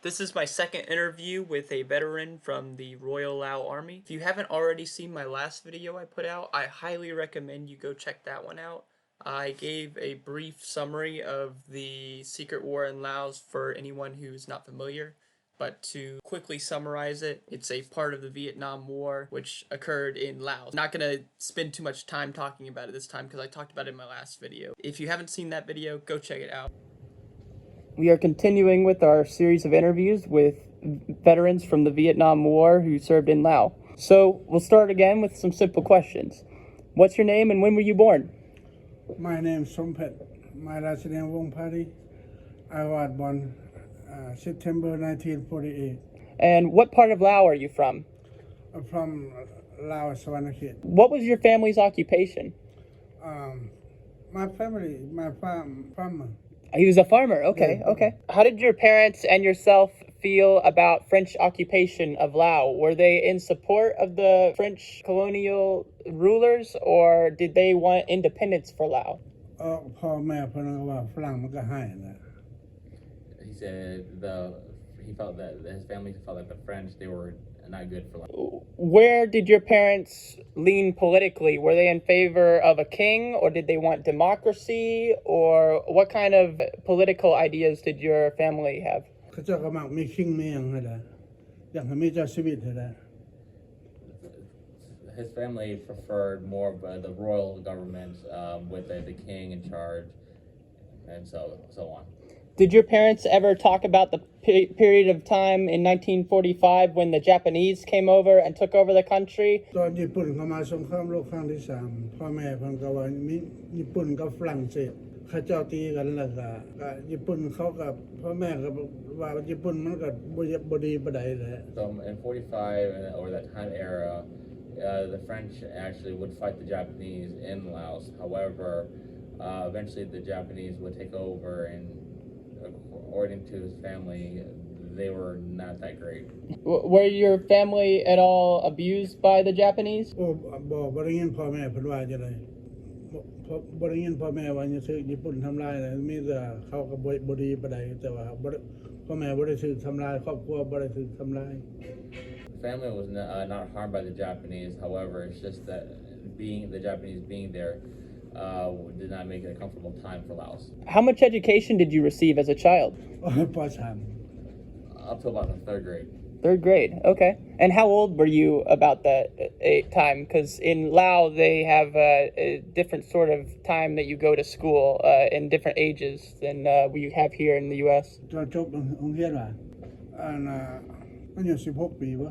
This is my second interview with a veteran from the Royal Lao Army. If you haven't already seen my last video I put out, I highly recommend you go check that one out. I gave a brief summary of the Secret War in Laos for anyone who's not familiar. But to quickly summarize it, it's a part of the Vietnam War which occurred in Laos. I'm not going to spend too much time talking about it this time because I talked about it in my last video. If you haven't seen that video, go check it out. We are continuing with our series of interviews with veterans from the Vietnam War who served in Laos. So we'll start again with some simple questions. What's your name and when were you born? My name is Sompet. My last name Wong Padi. I was born September 1948. And what part of Laos are you from? I'm from Laos, Savanakhet. What was your family's occupation? My family, my farmer. He was a farmer. Okay, Yeah. okay. How did your parents and yourself feel about French occupation of Laos? Were they in support of the French colonial rulers, or did they want independence for Laos? พ่อแม่เพิ่นก็ว่าฝรั่งมันก็ให้นะ He said he felt that his family felt that the French, they were not good for life. Where did your parents lean politically? Were they in favor of a king, or did they want democracy, or what kind of political ideas did your family have? เขาเจ้าก็มักมีคิงมีหยังให้ได้อยากให้มีเจ้าชีวิตให้ได้ His family preferred more of the royal government with the king in charge, and so on. Did your parents ever talk about the period of time in 1945 when the Japanese came over and took over the country? ตอนญี่ปุ่นเข้ามาสงครามโลกครั้งที่3พ่อแม่เพิ่นก็ว่ามีญี่ปุ่นกับฝรั่งเศสเขาเจ้าตีกันแล้วก็ญี่ปุ่นเขากับพ่อแม่ก็ว่าญี่ปุ่นมันก็บ่ดีปานใดแหละ So in 45 or that time era, the French actually would fight the Japanese in Laos. However, eventually the Japanese would take over, and according to his family, they were not that great. Were your family at all abused by the Japanese? โอ้บ่ได้ยินพ่อแม่เพิ่นว่าจังได๋บ่ได้ยินพ่อแม่ว่าจะถูกญี่ปุ่นทำลายนะมีแต่เขาก็บ่ดีปานใดแต่ว่าพ่อแม่บ่ได้ถูกทำลายครอบครัวบ่ได้ถูกทำลาย The family was not harmed by the Japanese. However, it's just that the Japanese being there did not make it a comfortable time for Laos. How much education did you receive as a child? ป.3 Up to about the third grade. Third grade, okay. And how old were you about that time? Because in Laos, they have a different sort of time that you go to school in different ages than we have here in the U.S. ตอนจบโรงเรียนว่ามันอยู่16 ปีบ่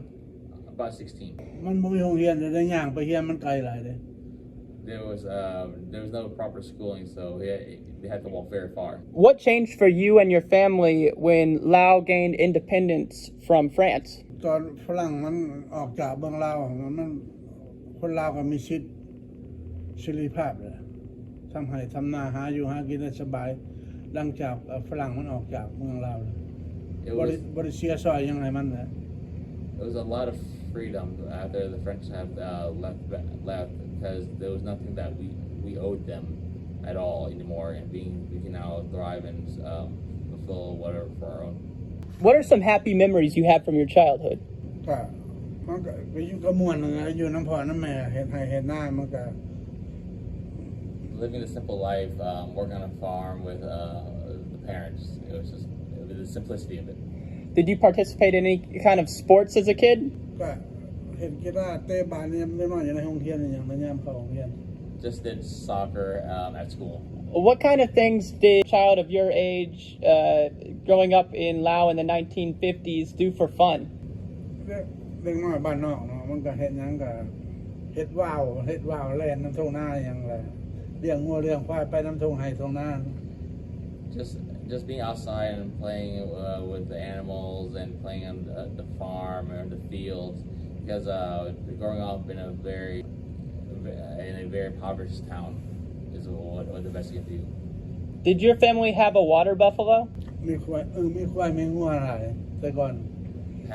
About 16. มันบ่มีโรงเรียนได้ย่างไปเรียนมันไกลหลายเด้ There was no proper schooling, so they had to walk very far. What changed for you and your family when Laos gained independence from France? ตอนฝรั่งมันออกจากเมืองลาวมันคนลาวก็มีสิทธิ์เสรีภาพเลยทำให้ทำนาหาอยู่หากินได้สบายหลังจากฝรั่งมันออกจากเมืองลาวบ่ได้เสียซอยยังไงมันนะ It was a lot of freedom after the French have left because there was nothing that we owed them at all anymore, and we can now thrive and fulfill whatever for our own. What are some happy memories you have from your childhood? ก็มันก็อยู่กับม่วนนะอยู่น้ำพ่อน้ำแม่เฮ็ดให้เฮ็ดนามันก็ Living a simple life, working on a farm with the parents. It was the simplicity of it. Did you participate in any kind of sports as a kid? ก็เฮ็ดกีฬาเตะบาสเนี่ยน้อยๆอยู่ในโรงเรียนอย่างนั้นยามเข้าโรงเรียน Just did soccer at school. What kind of things did a child of your age growing up in Laos in the 1950s do for fun? เด็กน้อยบ้านนอกเนาะมันก็เฮ็ดหยังก็เฮ็ดว่าวเล่นน้ำทุ่งนาหยังแหละเลี้ยงงัวเลี้ยงควายไปน้ำทุ่งไร่ทุ่งนา Just being outside and playing with the animals and playing on the farm or the fields, because growing up in a very impoverished town is what the best you can do. Did your family have a water buffalo? มีควายมีงัวหลายแต่ก่อน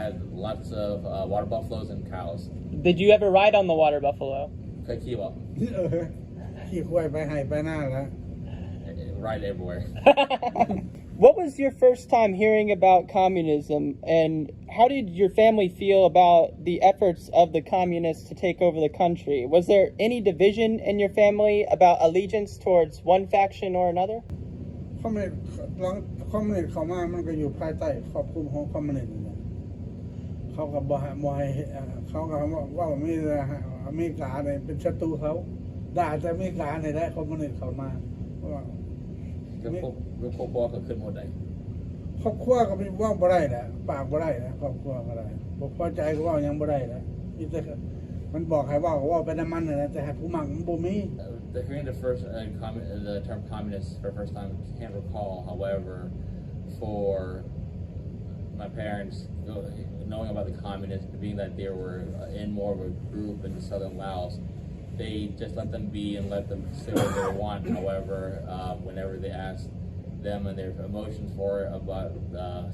Had lots of water buffaloes and cows. Did you ever ride on the water buffalo? Keep up. ขี่ควายไปให้ไปหน้าแล้ว Ride everywhere. What was your first time hearing about communism, and how did your family feel about the efforts of the communists to take over the country? Was there any division in your family about allegiance towards one faction or another? คอมมิวนิสต์หลังคอมมิวนิสต์เข้ามามันก็อยู่ภายใต้ครอบคลุมของคอมมิวนิสต์นี่แหละเขาก็บ่ให้เขาก็ว่ามีอเมริกาเนี่ยเป็นศัตรูเขาด่าแต่อเมริกาเนี่ยได้คอมมิวนิสต์เข้ามาว่า ก็พวกพ่อก็ขึ้นหมดเลย ครอบครัวก็เป็นว่าบ่ได้แหละปากบ่ได้นะครอบครัวก็ได้บ่พอใจก็ว่ายังบ่ได้นะนี่แต่มันบอกให้ว่าก็ว่าเป็นน้ำมันนะแต่ให้ผู้มักมันบ่มี Hearing the first the term communist for the first time, I can't recall. However, for my parents knowing about the communists, being that they were in more of a group in southern Laos, they just let them be and let them say what they want. However, whenever they asked them and their emotions for it about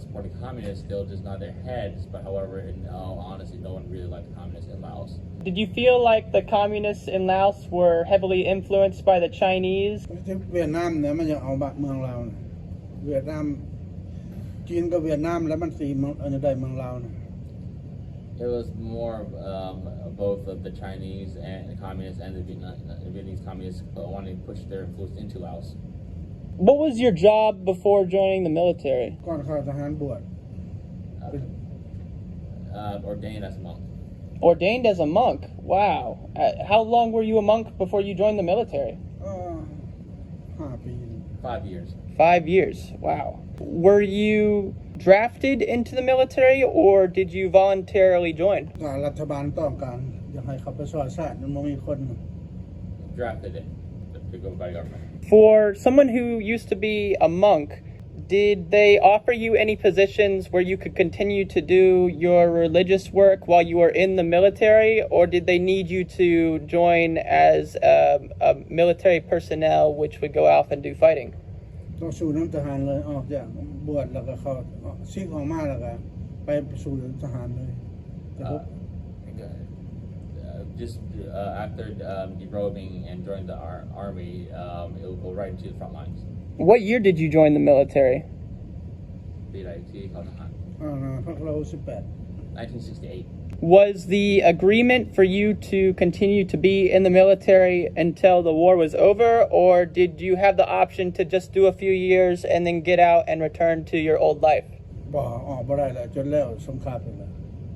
supporting communists, they'll just nod their heads. But however, in all honesty, no one really liked the communists in Laos. Did you feel like the communists in Laos were heavily influenced by the Chinese? เวียดนามเนี่ยมันจะเอาบักเมืองเรานะเวียดนามจีนกับเวียดนามแล้วมันสีเมืองได้เมืองเรานะ It was more both of the Chinese and the communists and the Vietnamese communists wanting to push their influence into Laos. What was your job before joining the military? ก่อนเข้าทหารบวช Ordained as a monk. Ordained as a monk. Wow. How long were you a monk before you joined the military? 5 ปี 5 years. 5 years. Wow. Were you drafted into the military, or did you voluntarily join? ก็รัฐบาลต้องการอยากให้เขาไปสอดชาติมันบ่มีคน Drafted in to go by government. For someone who used to be a monk, did they offer you any positions where you could continue to do your religious work while you were in the military, or did they need you to join as a military personnel which would go out and do fighting? ต้องสู่น้ำทหารเลยออกจากบวชแล้วก็เขาซิกออกมาแล้วก็ไปสู่ทหารเลยแต่ผม Just after derobing and joining the army, it will go right into the front lines. What year did you join the military? ปีไรที่เขาทหาร พักเรา18 1968. Was the agreement for you to continue to be in the military until the war was over, or did you have the option to just do a few years and then get out and return to your old life? บ่ออกบ่ได้แล้วจนแล้วสงครามเป็นแล้ว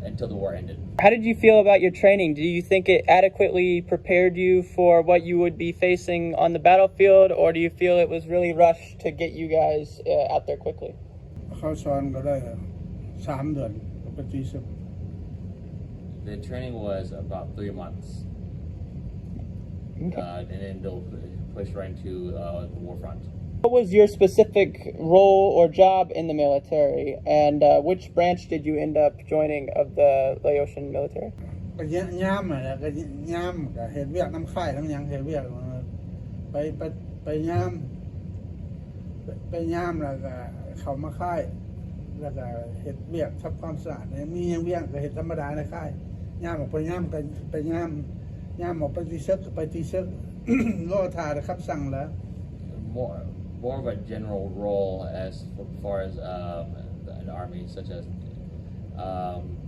Until the war ended. How did you feel about your training? Do you think it adequately prepared you for what you would be facing on the battlefield, or do you feel it was really rushed to get you guys out there quickly? เขาสอนก็ได้3 เดือนก็ไปตีศึก The training was about 3 months. Okay. And then they'll push right into the war front. What was your specific role or job in the military, and which branch did you end up joining of the Laotian military? ก็ย่ามน่ะก็ย่ามก็เฮ็ดเวียกน้ำค่ายน้ำหยังเฮ็ดเวียกไปย่ามแล้วก็เข้ามาค่ายแล้วก็เฮ็ดเวียกทำความสะอาดมีหยังเวียกก็เฮ็ดธรรมดาในค่ายย่ามออกไปย่ามก็ไปย่ามออกไปตีศึกก็ไปตีศึก รอท่าคำสั่งแล้ว More of a general role as far as an army, such as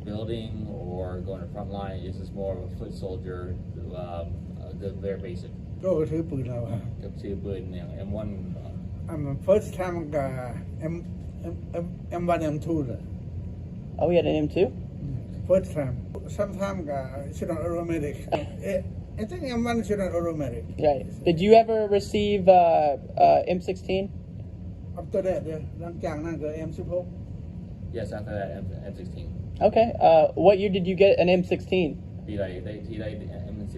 building or going to front line. Is this more of a foot soldier? The very basic. ก็ถือปืนแล้วอะ กับชื่อปืนอย่าง M1. First time ก็ M1 M2 เลย Oh, we had an M2? First time. Sometimes ก็ should not automatic. I think M1 should not automatic. Right. Did you ever receive M16? After that หลังจากนั้นก็ M16 Yes, after that M16. Okay. What year did you get an M16? ปีไรที่ได้ M16.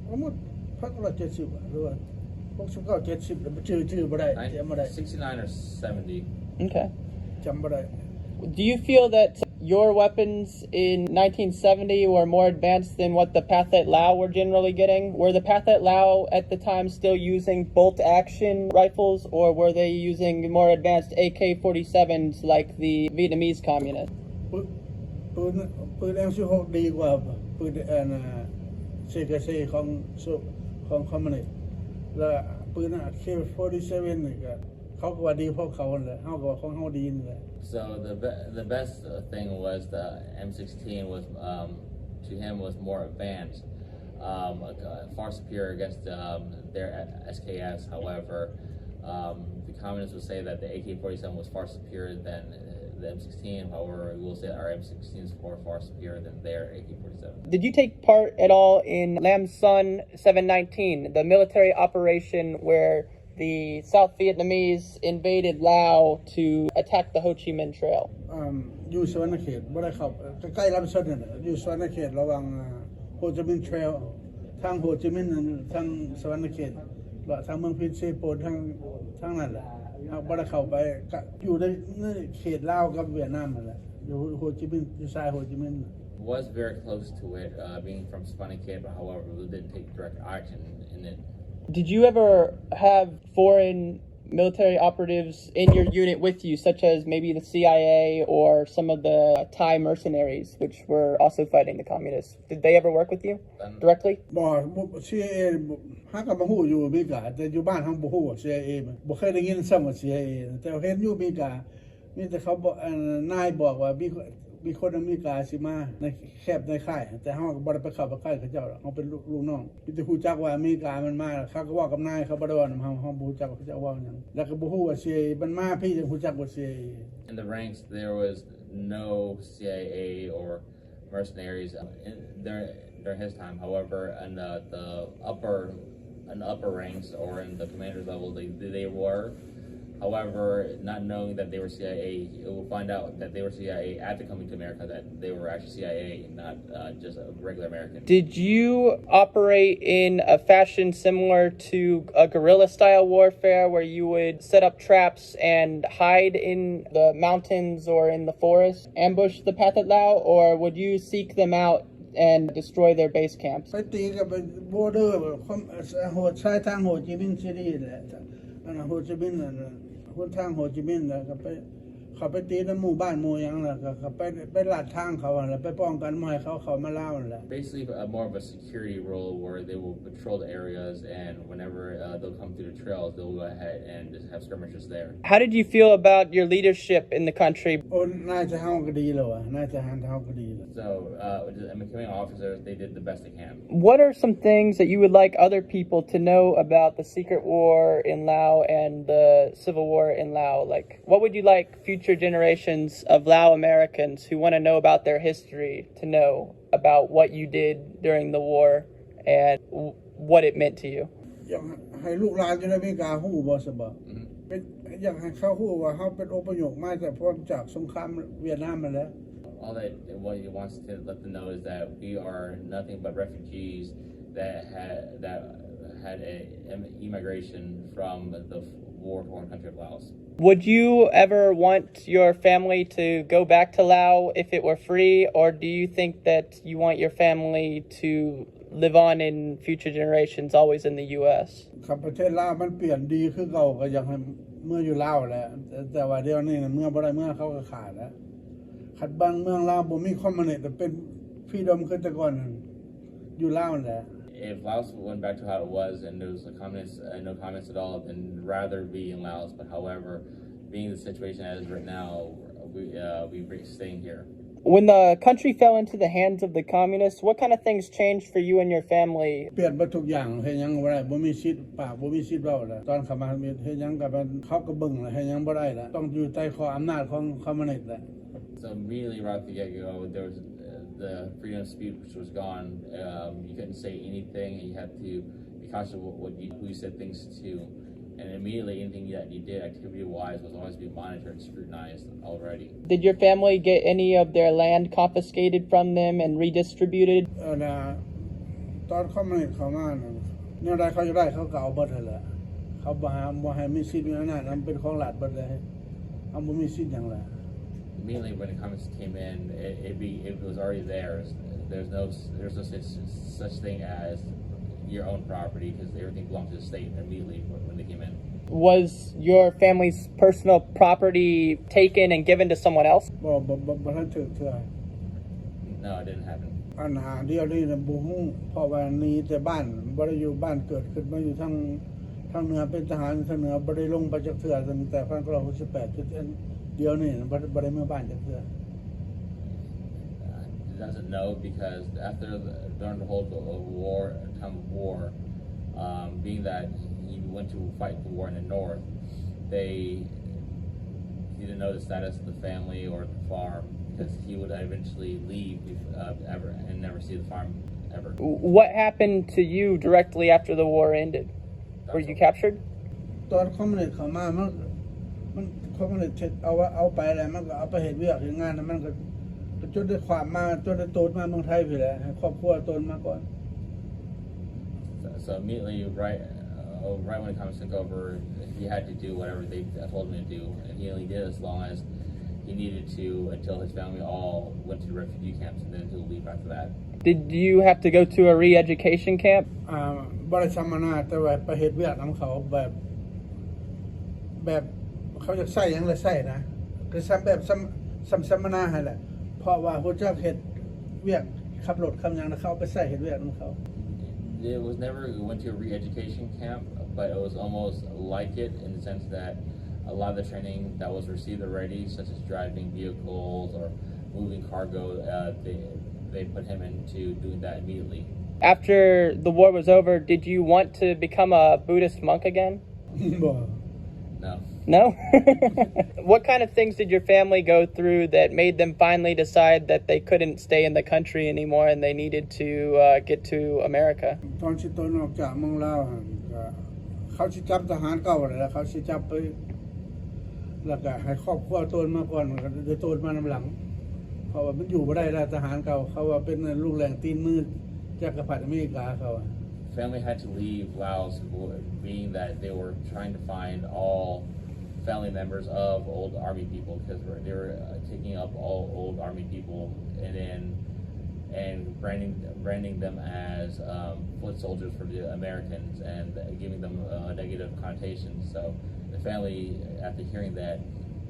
ก็หมดพักละ70หรือว่า69 70แล้วชื่อบ่ได้จำบ่ได้ 69 or 70. Okay. จำบ่ได้ Do you feel that your weapons in 1970 were more advanced than what the Pathet Lao were generally getting? Were the Pathet Lao at the time still using bolt-action rifles, or were they using more advanced AK-47s like the Vietnamese communists? ปืน M16 ดีกว่าปืนCKC ของคอมมิวนิสต์และปืนAK-47 นี่ก็เขา เขาก็ว่าดีเพราะเขาแหละเฮาก็ว่าของเฮาดีนี่แหละ So the best thing was the M16 was to him was more advanced, far superior against their SKS. However, the communists would say that the AK-47 was far superior than the M16. However, we will say our M16 is far superior than their AK-47. Did you take part at all in Lam Son 719, the military operation where the South Vietnamese invaded Laos to attack the Ho Chi Minh Trail? อยู่สวรรณเขตบ่ได้เข้าใกล้ๆลำชนนั่นน่ะอยู่สวรรณเขตระหว่างโฮจิมินห์เทรลทางโฮจิมินห์ทางสวรรณเขตและทางเมืองพินเซโปนทางนั้นแหละเราบ่ได้เข้าไปก็อยู่ในเขตลาวกับเวียดนามนั่นแหละอยู่โฮจิมินห์อยู่ชายโฮจิมินห์ Was very close to it, being from Spanish, but however, we didn't take direct action in it. Did you ever have foreign military operatives in your unit with you, such as maybe the CIA or some of the Thai mercenaries, which were also fighting the communists? Did they ever work with you directly? บ่ CIA หาก็บ่ฮู้อยู่อเมริกาแต่อยู่บ้านเฮาบ่ฮู้ว่า CIA บ่เคยได้ยินซ้ำว่า CIA แต่เห็นอยู่อเมริกามีแต่เขาบอกนายบอกว่ามีคนอเมริกาสิมาในแคบในค่ายแต่เฮาก็บ่ได้ไปเข้าไปใกล้เขาเจ้าหรอกเฮาเป็นลูกน้องมีแต่ฮู้จักว่าอเมริกามันมาเขาก็เว้ากับนายเขาบ่ได้เว้านำเฮาบ่ฮู้จักว่าเขาเจ้าเว้าหยังแล้วก็บ่ฮู้ว่า CIA มันมาพี่จึงฮู้จักว่า CIA. In the ranks, there was no CIA or mercenaries during his time. However, in the upper ranks or in the commander's level, they were. However, not knowing that they were CIA, it will find out that they were CIA after coming to America, that they were actually CIA, not just a regular American. Did you operate in a fashion similar to a guerrilla-style warfare where you would set up traps and hide in the mountains or in the forest, ambush the Pathet Lao, or would you seek them out and destroy their base camps? ไปตีกับโบเดอร์โหดชายทางโฮจิมินห์ซิตี้แหละอันโฮจิมินห์นั่นคนทางโฮจิมินห์น่ะก็ไปเขาไปตีในหมู่บ้านหมู่หยังล่ะก็ไปลาดทางเขาแล้วไปป้องกันบ่ให้เขามาล่านั่นแหละ Basically, more of a security role where they will patrol the areas, and whenever they'll come through the trails, they'll go ahead and just have skirmishes there. How did you feel about your leadership in the country? โอ้นายทหารก็ดีแล้วนายทหารเขาก็ดีแล้ว So, becoming officers, they did the best they can. What are some things that you would like other people to know about the secret war in Laos and the civil war in Laos? Like, what would you like future generations of Lao Americans who want to know about their history to know about what you did during the war and what it meant to you? อยากให้ลูกหลานอยู่ในอเมริกาฮู้บ่ซะบ่เป็นอยากให้เขาฮู้ว่าเฮาเป็นอพยพมาแต่พร้อมจากสงครามเวียดนามนั่นแหละ What he wants to let them know is that we are nothing but refugees that had a immigration from the war-torn country of Laos. Would you ever want your family to go back to Laos if it were free, or do you think that you want your family to live on in future generations, always in the U.S.? ครับประเทศลาวมันเปลี่ยนดีคือเก่าก็อยากให้เมื่ออยู่ลาวแหละแต่ว่าเดี๋ยวนี้เมื่อบ่ได้เมื่อเขาก็ขาดแล้วขัดบางเมืองลาวบ่มีคอมมิวนิสต์แต่เป็นฟรีดอมคือแต่ก่อนอยู่ลาวแหละ If Laos went back to how it was and there was no comments at all, then rather be in Laos. But however, being the situation as is right now, we staying here. When the country fell into the hands of the communists, what kind of things changed for you and your family? เปลี่ยนไปทุกอย่างเฮ็ดหยังบ่ได้บ่มีสิทธิ์ปากบ่มีสิทธิ์เว้าแล้วตอนเข้ามาเฮ็ดหยังก็เป็นเขาก็เบิ่งแล้วเฮ็ดหยังบ่ได้แล้วต้องอยู่ใต้ข้ออำนาจของคอมมิวนิสต์แล้ว So immediately right at the get-go, there was the freedom of speech, which was gone. You couldn't say anything, and you had to be cautious of who you said things to. And immediately, anything that you did activity-wise was always being monitored and scrutinized already. Did your family get any of their land confiscated from them and redistributed? ตอนคอมมิวนิสต์เข้ามาเนี่ยใดเขาจะได้เขาก็เอาเบิดนั่นแหละเขาบ่ให้มีสิทธิ์มีอำนาจนั้นเป็นของรัฐเบิดเลยเขาบ่มีสิทธิ์หยังล่ะ Immediately when the comments came in, it was already theirs. There's no such thing as your own property because everything belonged to the state immediately when they came in. Was your family's personal property taken and given to someone else? บ่ทันถึกเทื่อ No, it didn't happen. ปัญหาเดียวนี้น่ะบ่ฮู้เพราะว่าหนีแต่บ้านบ่ได้อยู่บ้านเกิดขึ้นมาอยู่ทาง ทางเหนือเป็นทหารทางเหนือบ่ได้ลงไปจักเทื่อแต่1968จุดเดียวนี่บ่ได้เมื่อบ้านจักเทื่อ Doesn't know because during the whole time of war, being that he went to fight the war in the north, he didn't know the status of the family or the farm because he would eventually leave ever and never see the farm ever. What happened to you directly after the war ended? Were you captured? ตอนคอมมิวนิสต์เข้ามามันคอมมิวนิสต์เอาไปแล้วมันก็เอาไปเฮ็ดเวียกเฮ็ดงานแล้วมันก็จนได้ความมาจนได้โตมาเมืองไทยพี่แหละให้ครอบครัวโตมาก่อน So immediately, right when the communists took over, he had to do whatever they told him to do, and he only did as long as he needed to until his family all went to the refugee camps, and then he'll leave after that. Did you have to go to a re-education camp? บ่ได้สัมมนาแต่ว่าไปเฮ็ดเวียกนํเขาแบบเขาจะใช้หยังเลยใช้นะคือแบบสัมมนาให้แหละเพราะว่าฮู้จักเฮ็ดเวียกขับรถคำหยังแล้วเขาไปใช้เฮ็ดเวียกนํเขา It was never went to a re-education camp, but it was almost like it in the sense that a lot of the training that was received already, such as driving vehicles or moving cargo, they put him into doing that immediately. After the war was over, did you want to become a Buddhist monk again? บ่ No. No? What kind of things did your family go through that made them finally decide that they couldn't stay in the country anymore and they needed to get to America? ตอนสิตนออกจากเมืองลาวก็เขาสิจับทหารเก่าแล้วเขาสิจับไปแล้วก็ให้ครอบครัวโตนมาก่อนก็ได้โตนมานำหลังเพราะว่ามันอยู่บ่ได้แล้วทหารเก่าเขาว่าเป็นลูกแหล่งตีนมือจักรพรรดิอเมริกาเขา Family had to leave Laos, being that they were trying to find all family members of old army people because they were taking up all old army people and branding them as foot soldiers for the Americans and giving them negative connotations. So the family, after hearing that,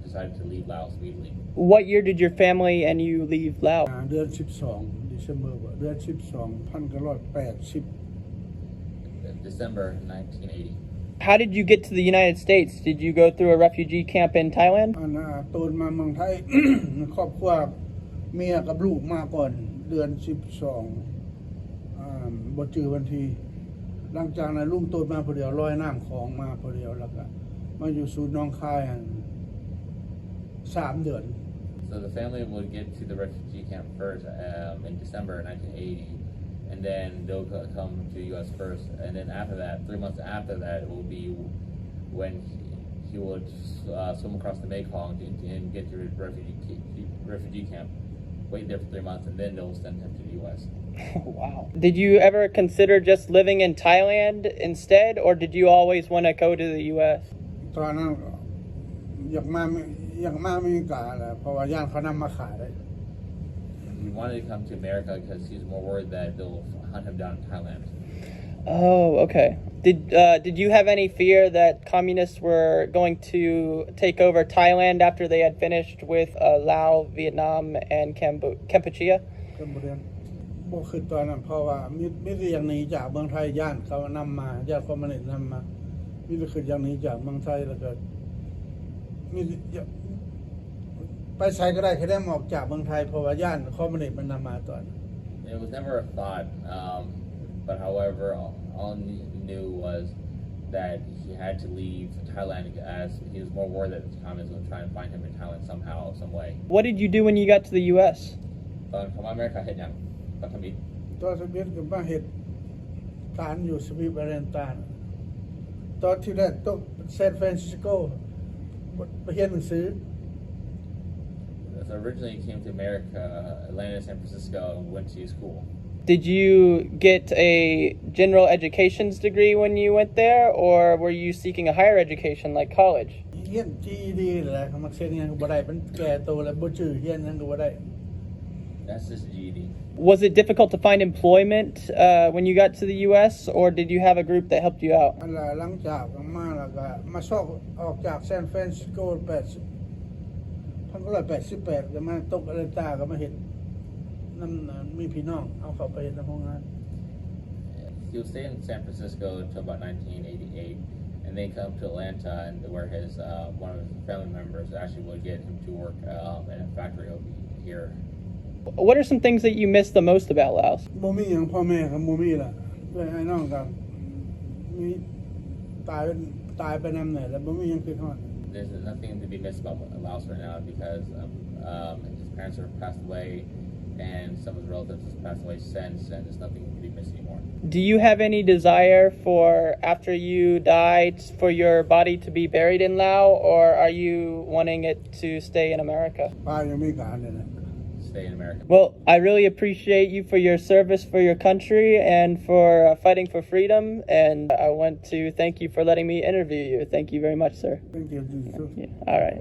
decided to leave Laos immediately. What year did your family and you leave Laos? เดือน12 December เดือน12 1980 December 1980. How did you get to the United States? Did you go through a refugee camp in Thailand? อันโตนมาเมืองไทย ครอบครัวเมียกับลูกมาก่อนเดือน12บ่จื้อวันที่หลังจากนั้นลุงโตนมาผู้เดียวลอยน้ำของมาผู้เดียวแล้วก็มาอยู่ศูนย์หนองคาย3 เดือน So the family would get to the refugee camp first in December 1980, and then they'll come to U.S. first, and then after that, 3 months after that, it will be when he would swim across the Mekong and get to the refugee camp, wait there for 3 months, and then they'll send him to the U.S. Wow. Did you ever consider just living in Thailand instead, or did you always want to go to the U.S.? ตอนนั้นอยากมาอเมริกาแหละเพราะว่าย่านเขานำมาขายได้ He wanted to come to America because he's more worried that they'll hunt him down in Thailand. Oh, okay. Did you have any fear that communists were going to take over Thailand after they had finished with Laos, Vietnam, and Kampuchea? ก็บ่เรียนบ่คือตอนนั้นเพราะว่ามีแต่อย่างหนี้จากเมืองไทยย่านเขานำมาย่านคอมมิวนิสต์นำมามีแต่คืออย่างหนี้จากเมืองไทยแล้วก็มีไปไสก็ได้แค่ได้ออกจากเมืองไทยเพราะว่าย่านคอมมิวนิสต์มันนำมาตอน It was never a thought, but however, all he knew was that he had to leave Thailand as he was more worried that the communists would try and find him in Thailand somehow, some way. What did you do when you got to the U.S.? ตอนเขามาอเมริกาเฮ็ดหยังตอนทำอีก ตอนสเวียตก็มาเฮ็ดการอยู่สวีเดนตานตอนที่แรกต้องซานฟรานซิสโกไปเรียนหนังสือ So originally he came to America, landed in San Francisco, and went to school. Did you get a general education's degree when you went there, or were you seeking a higher education like college? เรียน GED แหละมักเรียนหยังก็บ่ได้มันแก่โตแล้วบ่จื้อเรียนหยังก็บ่ได้ That's just GED. Was it difficult to find employment when you got to the U.S., or did you have a group that helped you out? อันละหลังจากมาแล้วก็มาสอบออกจากซานฟรานซิสโก1988ก็มาตกอเลนตาก็มาเฮ็ดนำมีพี่น้องเอาเข้าไปเฮ็ดในโรงงาน He would stay in San Francisco until about 1988, and then come to Atlanta, and where his one of his family members actually would get him to work in a factory over here. What are some things that you miss the most about Laos? บ่มีหยังพ่อแม่กับบ่มีล่ะเพื่อนไอ้น้องกับมีตายไปนำไหนแล้วบ่มีหยังคือฮอด There's nothing to be missed about Laos right now because his parents have passed away, and some of his relatives have passed away since, and there's nothing to be missed anymore. Do you have any desire for, after you die, for your body to be buried in Laos, or are you wanting it to stay in America? ป้ายังมีการเลยนะ Stay in America. Well, I really appreciate you for your service for your country and for fighting for freedom, and I want to thank you for letting me interview you. Thank you very much, sir. Thank you. Yeah. All right.